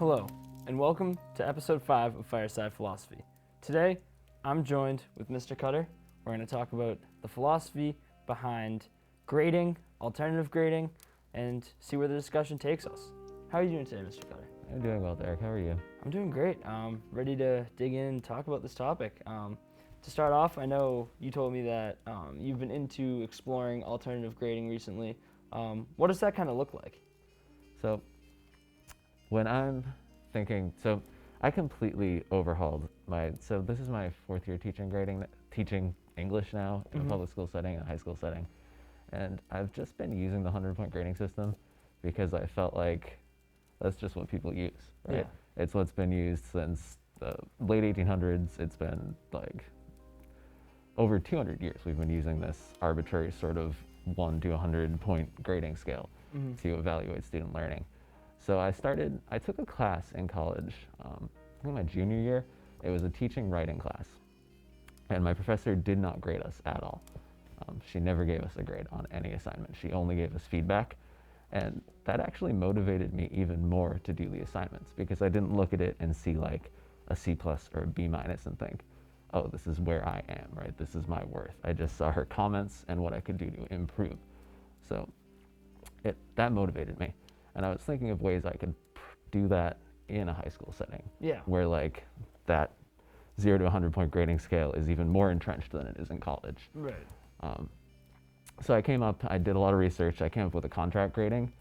Hello, and welcome to episode 5 of Fireside Philosophy. Today, I'm joined with Mr. Cutter. We're going to talk about the philosophy behind grading, alternative grading, and see where the discussion takes us. How are you doing today, Mr. Cutter? I'm doing well, Derek. How are you? I'm doing great. Ready to dig in and talk about this topic. To start off, I know you told me that you've been into exploring alternative grading recently. What does that kind of look like? So, when I'm thinking, I completely overhauled this is my 4th year teaching English now in a public school setting and a high school setting. And I've just been using the 100-point grading system because I felt like that's just what people use, right? Yeah. It's what's been used since the late 1800s. It's been like over 200 years we've been using this arbitrary sort of 1 to 100-point grading scale to evaluate student learning. So I took a class in college, I think my junior year. It was a teaching writing class. And my professor did not grade us at all. She never gave us a grade on any assignment. She only gave us feedback. And that actually motivated me even more to do the assignments because I didn't look at it and see like a C+ or a B- and think, oh, this is where I am, right? This is my worth. I just saw her comments and what I could do to improve. So that motivated me. And I was thinking of ways I could do that in a high school setting. Yeah. Where like that 0 to 100-point grading scale is even more entrenched than it is in college. Right. So I did a lot of research. I came up with a contract grading.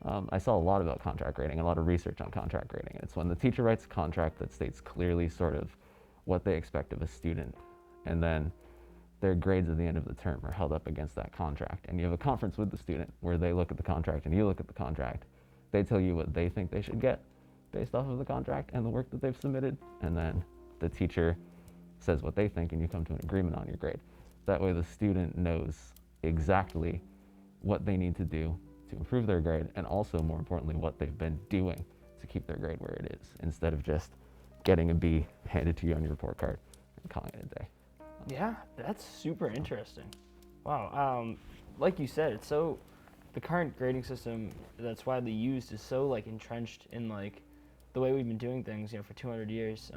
I saw a lot about contract grading, a lot of research on contract grading. It's when the teacher writes a contract that states clearly sort of what they expect of a student, and then their grades at the end of the term are held up against that contract. And you have a conference with the student where they look at the contract and you look at the contract. They tell you what they think they should get based off of the contract and the work that they've submitted, and then the teacher says what they think and you come to an agreement on your grade. That way the student knows exactly what they need to do to improve their grade, and also more importantly what they've been doing to keep their grade where it is, instead of just getting a B handed to you on your report card and calling it a day. Yeah, that's super interesting. Wow. Like you said, the current grading system that's widely used is so like entrenched in like the way we've been doing things, for 200 years.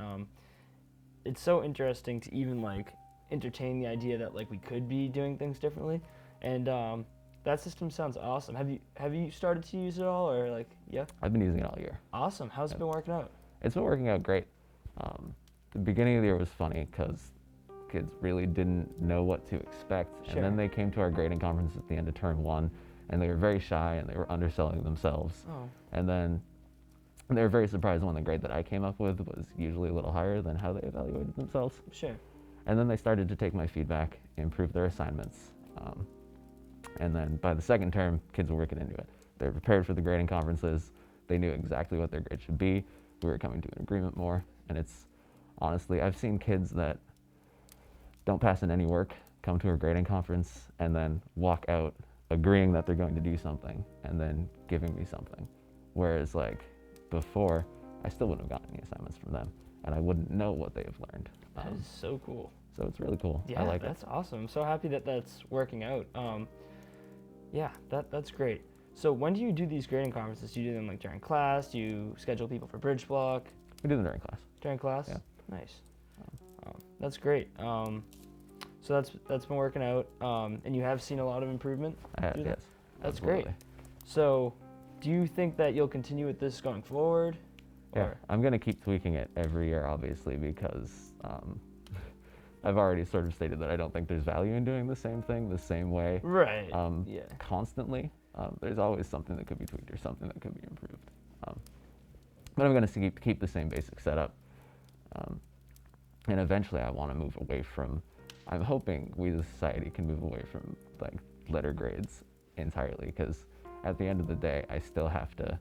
It's so interesting to even like entertain the idea that like we could be doing things differently, and that system sounds awesome. Have you started to use it all, or like yeah? I've been using it all year. Awesome. How's it been working out? It's been working out great. The beginning of the year was funny because kids really didn't know what to expect. Sure. And then they came to our grading conference at the end of term 1, and they were very shy and they were underselling themselves. Oh. And then they were very surprised when the grade that I came up with was usually a little higher than how they evaluated themselves. Sure. And then they started to take my feedback, improve their assignments. And then by the second term, kids were working into it. They were prepared for the grading conferences. They knew exactly what their grade should be. We were coming to an agreement more. And it's honestly, I've seen kids that don't pass in any work come to a grading conference and then walk out agreeing that they're going to do something and then giving me something. Whereas like before, I still wouldn't have gotten any assignments from them and I wouldn't know what they have learned. That is so cool. So it's really cool. Yeah, I like that's awesome. I'm so happy that that's working out. Yeah, that's great. So when do you do these grading conferences? Do you do them like during class? Do you schedule people for bridge block? We do them during class. During class? Yeah. Nice. That's great. So that's been working out, and you have seen a lot of improvement? I have, yes. That's Absolutely. great. So do you think that you'll continue with this going forward? Yeah, I'm going to keep tweaking it every year, obviously, because I've already sort of stated that I don't think there's value in doing the same thing the same way. Right. Yeah. Constantly. There's always something that could be tweaked or something that could be improved. But I'm going to keep the same basic setup. And eventually I want to move away from, I'm hoping we as a society can move away from like letter grades entirely, because at the end of the day, I still have to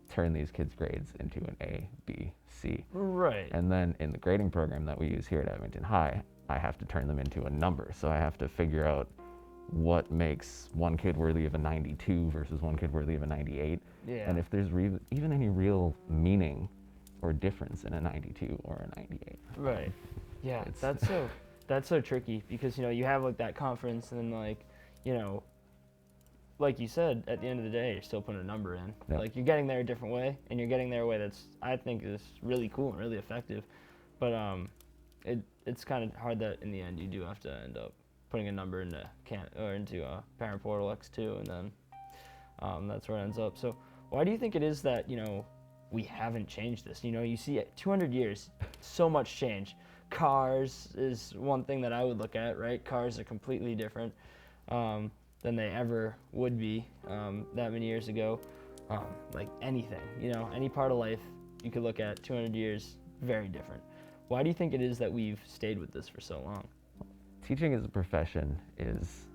turn these kids' grades into an A, B, C. Right. And then in the grading program that we use here at Abington High, I have to turn them into a number. So I have to figure out what makes one kid worthy of a 92 versus one kid worthy of a 98. Yeah. And if there's even any real meaning or difference in a 92 or a 98. Right. Yeah, that's so tricky because you have like that conference and then like like you said, at the end of the day, you're still putting a number in. Yeah. Like you're getting there a different way, and you're getting there a way that's I think is really cool and really effective. But it's kind of hard that in the end you do have to end up putting a number into Parent Portal X2, and then that's where it ends up. So why do you think it is that we haven't changed this? You see 200 years, so much change. Cars is one thing that I would look at, right? Cars are completely different than they ever would be that many years ago. Like anything, any part of life you could look at 200 years, very different. Why do you think it is that we've stayed with this for so long? Teaching as a profession is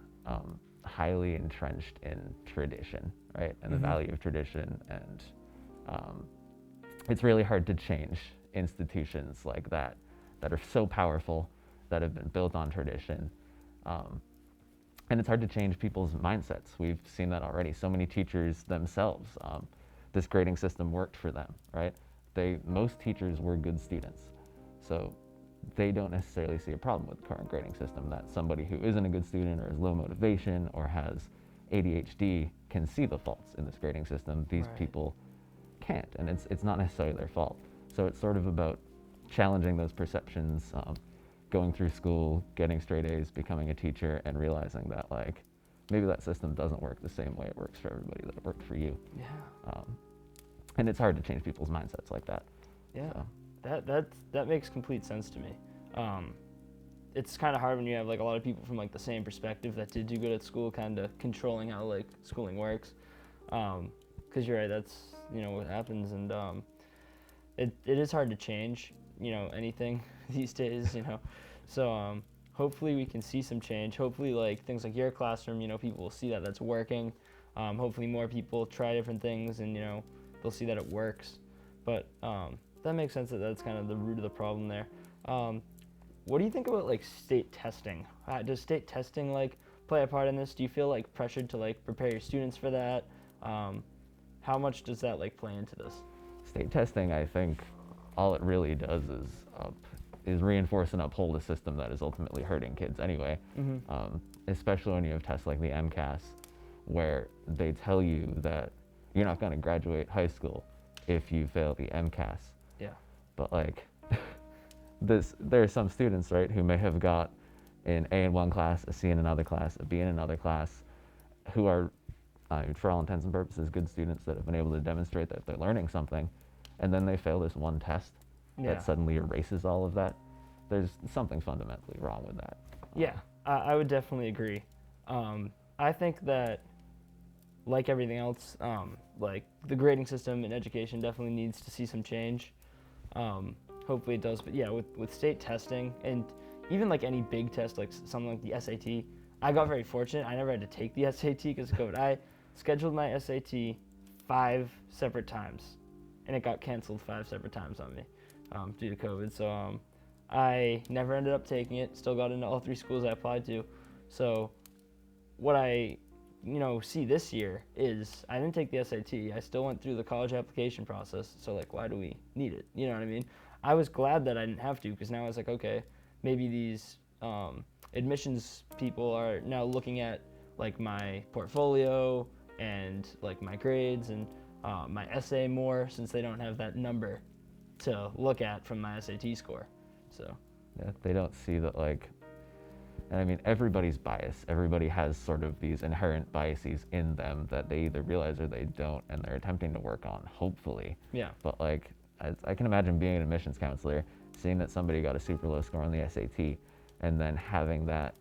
highly entrenched in tradition, right? And the value of tradition, and it's really hard to change institutions like that are so powerful, that have been built on tradition. And it's hard to change people's mindsets. We've seen that already. So many teachers themselves, this grading system worked for them, right? Most teachers were good students. So they don't necessarily see a problem with the current grading system, that somebody who isn't a good student or has low motivation or has ADHD can see the faults in this grading system. These people can't, and it's not necessarily their fault. So it's sort of about challenging those perceptions, going through school, getting straight A's, becoming a teacher, and realizing that maybe that system doesn't work the same way it works for everybody that it worked for you. Yeah. And it's hard to change people's mindsets like that. Yeah. So. That makes complete sense to me. It's kind of hard when you have a lot of people from the same perspective that did do good at school, kind of controlling how schooling works. Because you're right, that's what happens, and it is hard to change anything these days. So hopefully we can see some change. Hopefully things like your classroom, people will see that that's working. Hopefully more people try different things, and they'll see that it works. But that makes sense that that's kind of the root of the problem there. What do you think about state testing? Does state testing play a part in this? Do you feel pressured to prepare your students for that? How much does that play into this? State testing, I think, all it really does is reinforce and uphold a system that is ultimately hurting kids anyway. Especially when you have tests like the MCAS, where they tell you that you're not going to graduate high school if you fail the MCAS. Yeah. But there are some students, right, who may have got an A in one class, a C in another class, a B in another class, who are, for all intents and purposes, good students that have been able to demonstrate that they're learning something, and then they fail this one test that suddenly erases all of that. There's something fundamentally wrong with that. Yeah, I would definitely agree. I think that, like everything else, the grading system in education definitely needs to see some change. Hopefully it does, but yeah, with state testing, and even any big test, something like the SAT, I got very fortunate. I never had to take the SAT because of COVID. I scheduled my SAT 5 separate times, and it got canceled 5 separate times on me due to COVID. So I never ended up taking it. Still got into all 3 schools I applied to. So what I see this year is I didn't take the SAT. I still went through the college application process. So why do we need it? You know what I mean? I was glad that I didn't have to, because now I was okay, maybe these admissions people are now looking at my portfolio and my grades and my essay more, since they don't have that number to look at from my SAT score. So yeah, they don't see that and I mean, everybody's biased. Everybody has sort of these inherent biases in them that they either realize or they don't, and they're attempting to work on, hopefully. Yeah. But I can imagine being an admissions counselor, seeing that somebody got a super low score on the SAT, and then having that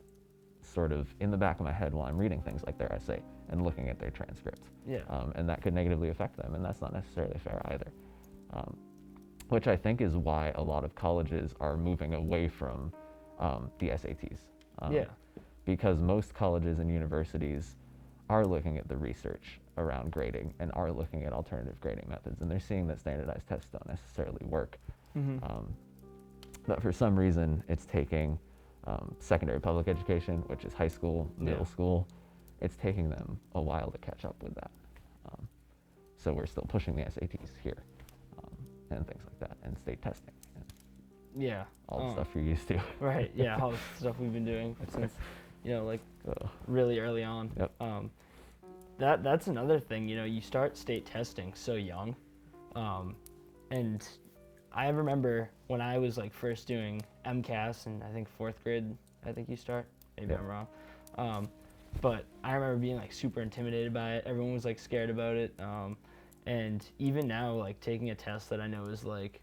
sort of in the back of my head while I'm reading things like their essay and looking at their transcripts. Yeah. And that could negatively affect them, and that's not necessarily fair either. Which I think is why a lot of colleges are moving away from the SATs. Because most colleges and universities are looking at the research around grading and are looking at alternative grading methods, and they're seeing that standardized tests don't necessarily work. But for some reason, it's taking secondary public education, which is high school, middle school, it's taking them a while to catch up with that. So we're still pushing the SATs here, and things like that, and state testing. Yeah. All the stuff you're used to. Right, yeah, all the stuff we've been doing since, really early on. Yep. that's another thing. You start state testing so young, and I remember when I was like first doing MCAS in I think 4th grade. I think you start. Maybe I'm wrong. But I remember being like super intimidated by it. Everyone was like scared about it. And even now, like taking a test that I know is like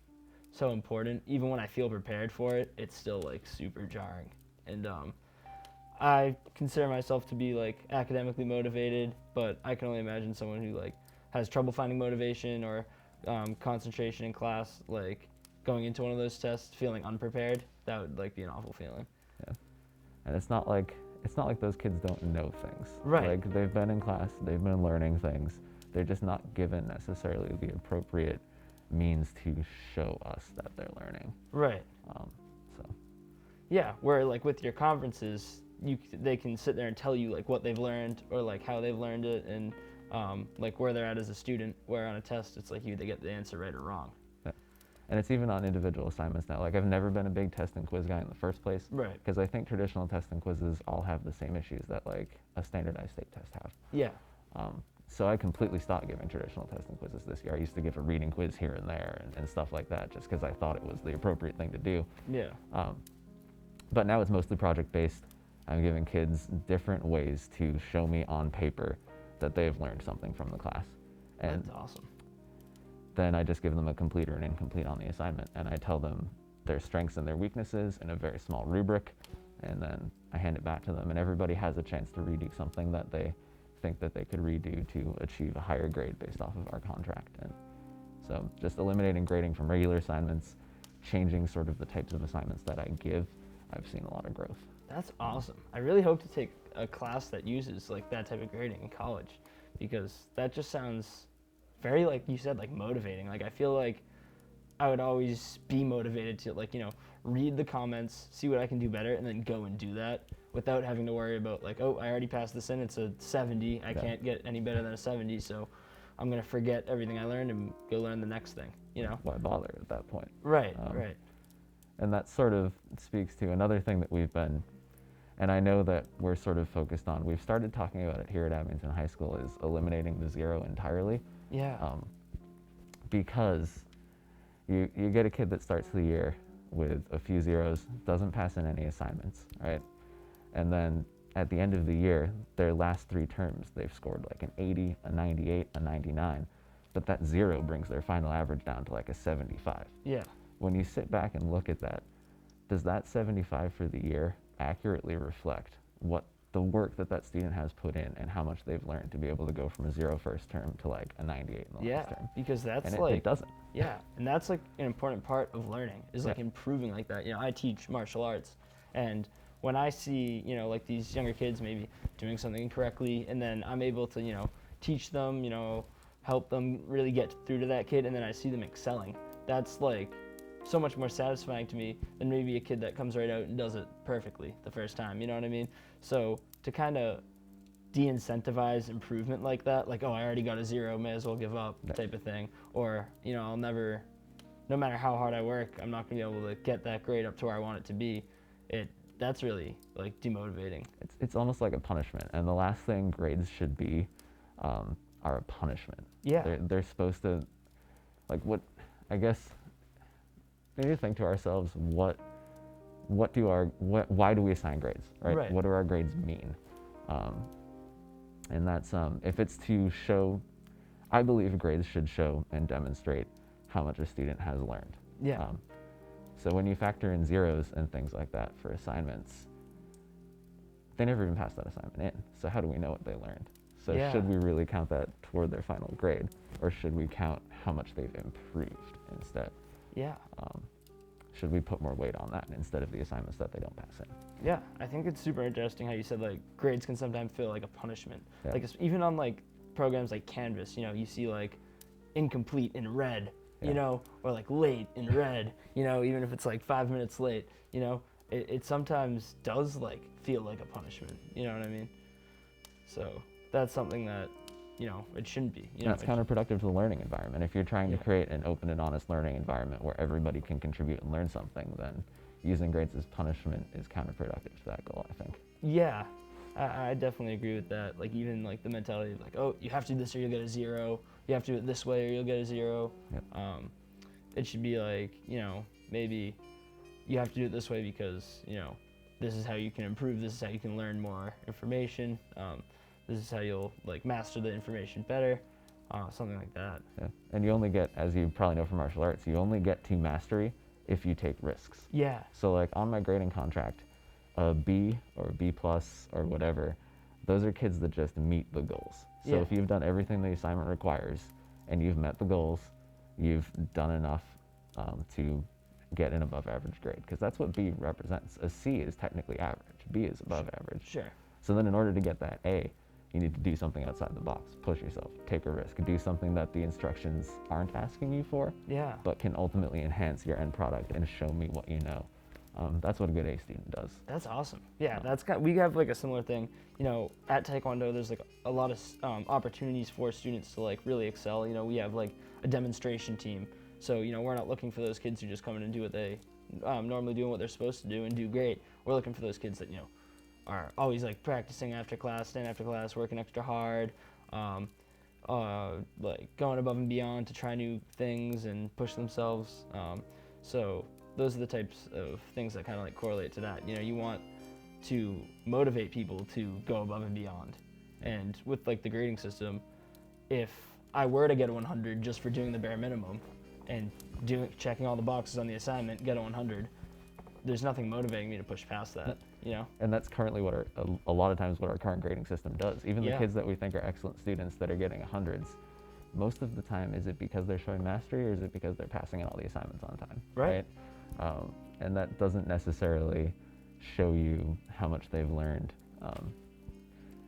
so important, even when I feel prepared for it, it's still like super jarring. And I consider myself to be like academically motivated, but I can only imagine someone who like has trouble finding motivation or concentration in class, like going into one of those tests feeling unprepared. That would like be an awful feeling. Yeah. And it's not like those kids don't know things. Right. Like they've been in class, they've been learning things. They're just not given necessarily the appropriate means to show us that they're learning. Right. So. Yeah, where like with your conferences, they can sit there and tell you like what they've learned or like how they've learned it and like where they're at as a student. Where on a test, it's like they get the answer right or wrong. Yeah. And it's even on individual assignments now. Like I've never been a big test and quiz guy in the first place. Right. Because I think traditional test and quizzes all have the same issues that like a standardized state test have. Yeah. So I completely stopped giving traditional test and quizzes this year. I used to give a reading quiz here and there and stuff like that just because I thought it was the appropriate thing to do. Yeah. But now it's mostly project based. I'm giving kids different ways to show me on paper that they've learned something from the class. And that's awesome. then I just give them a complete or an incomplete on the assignment, and I tell them their strengths and their weaknesses in a very small rubric, and then I hand it back to them, and everybody has a chance to redo something that they think that they could redo to achieve a higher grade based off of our contract. And so just eliminating grading from regular assignments, changing sort of the types of assignments that I give, I've seen a lot of growth. That's awesome. I really hope to take a class that uses like that type of grading in college, because that just sounds very, like you said, like motivating. Like I feel like I would always be motivated to like, read the comments, see what I can do better, and then go and do that without having to worry about like, oh, I already passed this in, it's a 70, I can't get any better than a 70, so I'm gonna forget everything I learned and go learn the next thing, Why bother at that point? Right, right. And that sort of speaks to another thing that we've been, and I know that we're sort of focused on, we've started talking about it here at Abington High School, is eliminating the zero entirely. Yeah. Because you get a kid that starts the year with a few zeros, doesn't pass in any assignments, right? And then at the end of the year, their last 3 terms, they've scored like an 80, a 98, a 99, but that 0 brings their final average down to like a 75. Yeah. When you sit back and look at that, does that 75 for the year accurately reflect what the work that student has put in and how much they've learned to be able to go from a 0 first term to like a 98 in the last term? Because that's And like it doesn't. Yeah, and that's like an important part of learning is like improving like that. I teach martial arts, and when I see like these younger kids maybe doing something incorrectly, and then I'm able to teach them, help them really get through to that kid, and then I see them excelling. That's like so much more satisfying to me than maybe a kid that comes right out and does it perfectly the first time. You know what I mean? So to kind of de-incentivize improvement like that, like, oh, I already got a 0, may as well give up type of thing, or I'll never, no matter how hard I work, I'm not gonna be able to get that grade up to where I want it to be. That's really like demotivating. It's almost like a punishment, and the last thing grades should be are a punishment. Yeah. They're supposed to, like, what I guess we need to think to ourselves, why do we assign grades, right? What do our grades mean? And that's if it's to show, I believe grades should show and demonstrate how much a student has learned. Yeah. So when you factor in zeros and things like that for assignments, they never even passed that assignment in. So how do we know what they learned? So should we really count that toward their final grade, or should we count how much they've improved instead? Yeah. Should we put more weight on that instead of the assignments that they don't pass in? Yeah, I think it's super interesting how you said like grades can sometimes feel like a punishment. Yeah. Like even on like programs like Canvas, you see like incomplete in red, or like late in red, even if it's like 5 minutes late, it sometimes does like feel like a punishment. You know what I mean? So that's something that it shouldn't be. That's counterproductive to the learning environment. If you're trying to create an open and honest learning environment where everybody can contribute and learn something, then using grades as punishment is counterproductive to that goal, I think. Yeah, I definitely agree with that. Like even like the mentality of like, oh, you have to do this or you'll get a 0. You have to do it this way or you'll get a 0. Yep. It should be like, maybe you have to do it this way because, this is how you can improve. This is how you can learn more information. This is how you'll like master the information better. Something like that. Yeah. And you only get, as you probably know from martial arts, you only get to mastery if you take risks. Yeah. So like on my grading contract, a B or a B plus or whatever, those are kids that just meet the goals. So if you've done everything the assignment requires and you've met the goals, you've done enough to get an above average grade, because that's what B represents. A C is technically average. B is above average. Sure. So then in order to get that A, you need to do something outside the box, push yourself, take a risk, do something that the instructions aren't asking you for, Yeah. but can ultimately enhance your end product and show me what you know. That's what a good A student does. That's awesome. Yeah, we have like a similar thing. At Taekwondo, there's like a lot of opportunities for students to like really excel. We have like a demonstration team. So, we're not looking for those kids who just come in and do what they normally do and what they're supposed to do and do great. We're looking for those kids that, are always like practicing after class, staying after class, working extra hard, like going above and beyond to try new things and push themselves. So those are the types of things that kind of like correlate to that. You want to motivate people to go above and beyond. And with like the grading system, if I were to get a 100 just for doing the bare minimum and checking all the boxes on the assignment, get a 100, there's nothing motivating me to push past that, And that's currently what a lot of times what our current grading system does. Even the Yeah. kids that we think are excellent students that are getting 100s, most of the time, is it because they're showing mastery or is it because they're passing in all the assignments on time? Right. And that doesn't necessarily show you how much they've learned.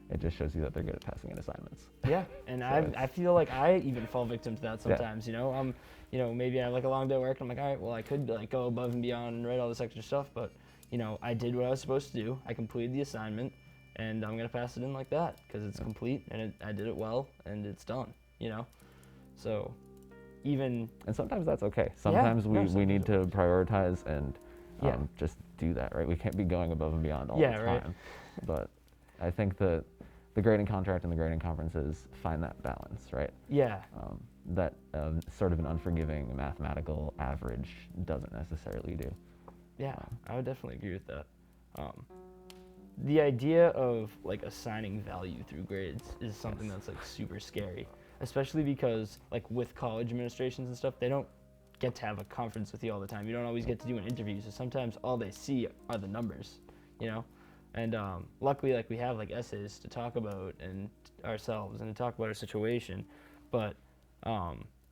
It just shows you that they're good at passing in assignments. Yeah, and I feel like I even fall victim to that sometimes. Maybe I have like a long day at work, and I'm like, all right, well, I could like go above and beyond and write all this extra stuff, but I did what I was supposed to do. I completed the assignment, and I'm gonna pass it in like that because it's complete and I did it well and it's done. So even and sometimes that's okay. Sometimes we need to prioritize and Yeah. just do that, right? We can't be going above and beyond all Yeah, the right. time. But I think that the grading contract and the grading conferences find that balance, right? yeah, That sort of an unforgiving mathematical average doesn't necessarily do. yeah, I would definitely agree with that. The idea of like assigning value through grades is something that's like super scary, especially because like with college administrations and stuff, they don't get to have a conference with you all the time. You don't always get to do an interview, so sometimes all they see are the numbers, And luckily, like we have like essays to talk about and ourselves and to talk about our situation, but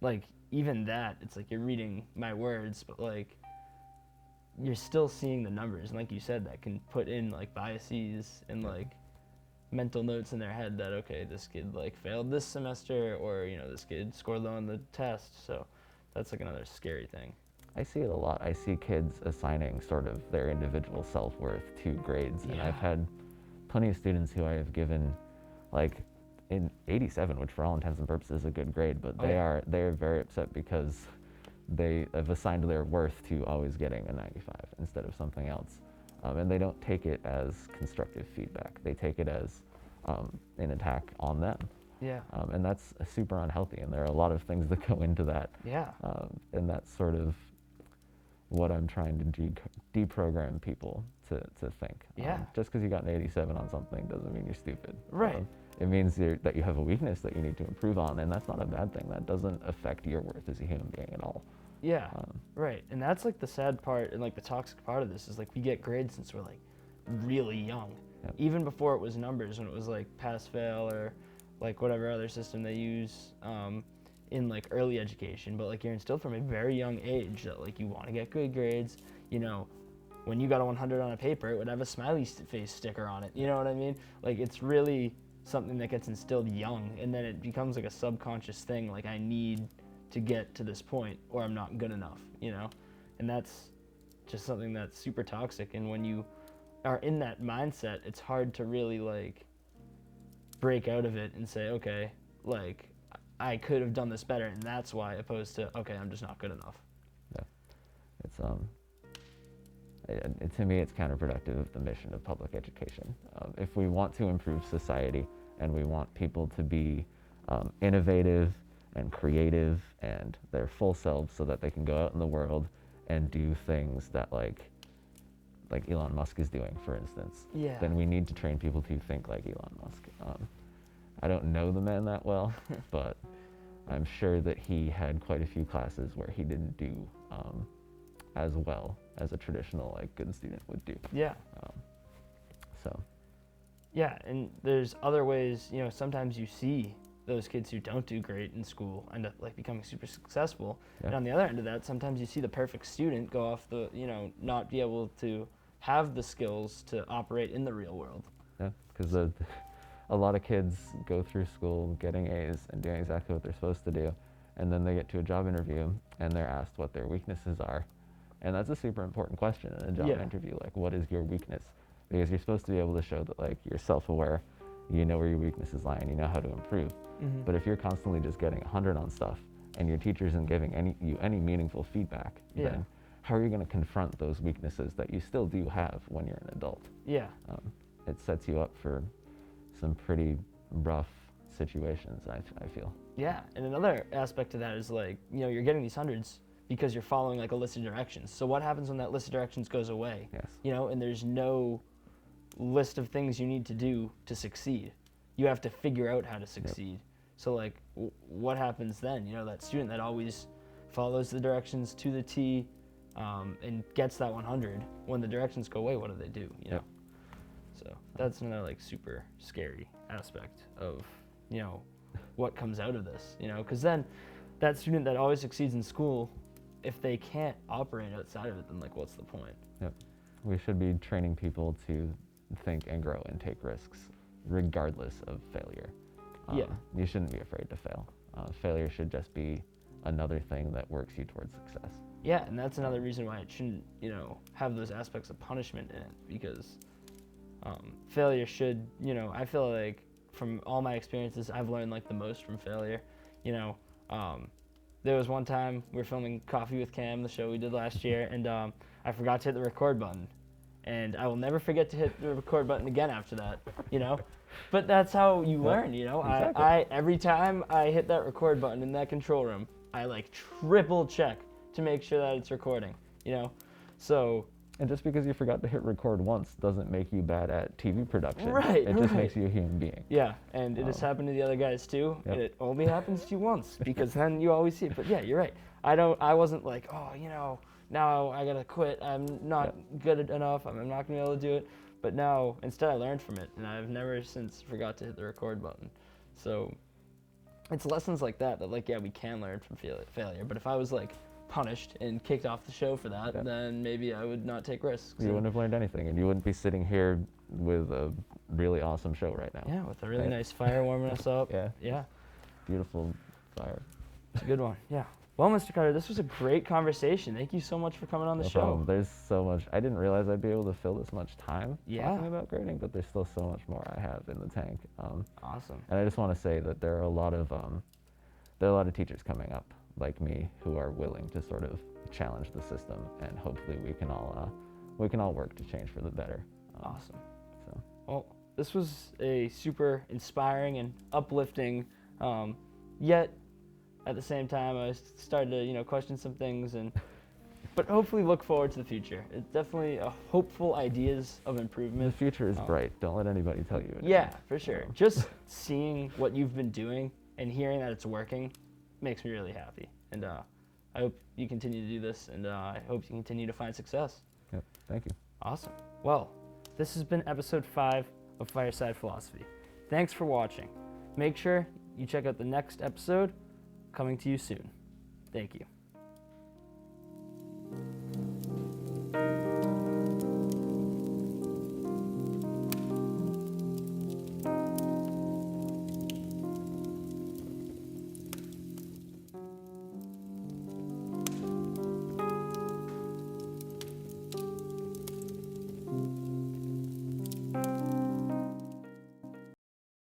like even that, it's like you're reading my words, but like you're still seeing the numbers, and like you said, that can put in like biases and like mental notes in their head that okay, this kid like failed this semester, or this kid scored low on the test. So that's like another scary thing. I see it a lot. I see kids assigning sort of their individual self-worth to grades, and I've had plenty of students who I have given like in 87, which for all intents and purposes is a good grade, but they are very upset because they have assigned their worth to always getting a 95 instead of something else. And they don't take it as constructive feedback. They take it as an attack on them. Yeah. And that's super unhealthy, and there are a lot of things that go into that. Yeah. And that's sort of what I'm trying to deprogram people to think. Yeah. Just because you got an 87 on something doesn't mean you're stupid. Right. It means that you have a weakness that you need to improve on, and that's not a bad thing. That doesn't affect your worth as a human being at all. Yeah, right. And that's like the sad part and like the toxic part of this is like we get grades since we're like really young. Yep. Even before it was numbers, when it was like pass fail or like whatever other system they use in like early education. But like you're instilled from a very young age that like you want to get good grades. When you got a 100 on a paper, it would have a smiley face sticker on it. You know what I mean? Like it's really something that gets instilled young, and then it becomes like a subconscious thing. Like I need to get to this point or I'm not good enough, and that's just something that's super toxic. And when you are in that mindset, it's hard to really like break out of it and say, okay, like I could have done this better and that's why, opposed to okay, I'm just not good enough. Yeah. It's To me, it's counterproductive of the mission of public education. If we want to improve society and we want people to be innovative and creative and their full selves so that they can go out in the world and do things that like Elon Musk is doing, for instance, Yeah. then we need to train people to think like Elon Musk. I don't know the man that well, but I'm sure that he had quite a few classes where he didn't do as well as a traditional like good student would do. Yeah. So. Yeah, and there's other ways, you know, sometimes you see those kids who don't do great in school end up like becoming super successful. Yeah. And on the other end of that, sometimes you see the perfect student go off the, you know, not be able to have the skills to operate in the real world. Yeah, because a lot of kids go through school getting A's and doing exactly what they're supposed to do, and then they get to a job interview and they're asked what their weaknesses are. And that's a super important question in a job interview, like what is your weakness? Because you're supposed to be able to show that like you're self-aware, you know where your weaknesses lie and you know how to improve. Mm-hmm. But if you're constantly just getting 100 on stuff and your teacher isn't giving you any meaningful feedback, then how are you going to confront those weaknesses that you still do have when you're an adult? Yeah. It sets you up for some pretty rough situations, I feel. Yeah, and another aspect to that is like, you know, you're getting these hundreds because you're following like a list of directions. So what happens when that list of directions goes away? Yes. You know, and there's no list of things you need to do to succeed. You have to figure out how to succeed. Yep. So like, what happens then? You know, that student that always follows the directions to the T and gets that 100, when the directions go away, what do they do? You know? So that's another like super scary aspect of, you know, what comes out of this, you know, because then that student that always succeeds in school, if they can't operate outside of it, then like, what's the point? Yep. We should be training people to think and grow and take risks regardless of failure. You shouldn't be afraid to fail. Failure should just be another thing that works you towards success. Yeah, and that's another reason why it shouldn't, you know, have those aspects of punishment in it, because failure should, you know, I feel like from all my experiences, I've learned like the most from failure. You know, there was one time we were filming Coffee with Cam, the show we did last year, and I forgot to hit the record button. And I will never forget to hit the record button again after that, you know? But that's how you learn, you know? Exactly. I every time I hit that record button in that control room, I like triple check to make sure that it's recording, you know? So. And just because you forgot to hit record once doesn't make you bad at TV production. Right, It just makes you a human being. Yeah, and it has happened to the other guys too, and it only happens to you once, because then you always see it. But yeah, you're right. I wasn't like, oh, you know, now I gotta quit. I'm not good enough. I'm not gonna be able to do it. But now, instead, I learned from it, and I've never since forgot to hit the record button. So it's lessons like that like, yeah, we can learn from failure. But if I was like punished and kicked off the show for that, then maybe I would not take risks. You wouldn't have learned anything, and you wouldn't be sitting here with a really awesome show right now. Yeah, with a really nice fire warming us up. Yeah. Beautiful fire. It's a good one. Yeah. Well, Mr. Carter, this was a great conversation. Thank you so much for coming on the show. There's so much. I didn't realize I'd be able to fill this much time talking about grading, but there's still so much more I have in the tank. Awesome. And I just want to say that there are a lot of teachers coming up like me who are willing to sort of challenge the system, and hopefully we can all work to change for the better. Awesome. So. Well, this was a super inspiring and uplifting, yet at the same time I started to, you know, question some things, but hopefully look forward to the future. It's definitely hopeful ideas of improvement. The future is bright. Don't let anybody tell you it Yeah, isn't. for sure. Just seeing what you've been doing and hearing that it's working makes me really happy. And I hope you continue to do this, and I hope you continue to find success. Yep. Thank you. Awesome. Well, this has been episode 5 of Fireside Philosophy. Thanks for watching. Make sure you check out the next episode coming to you soon. Thank you.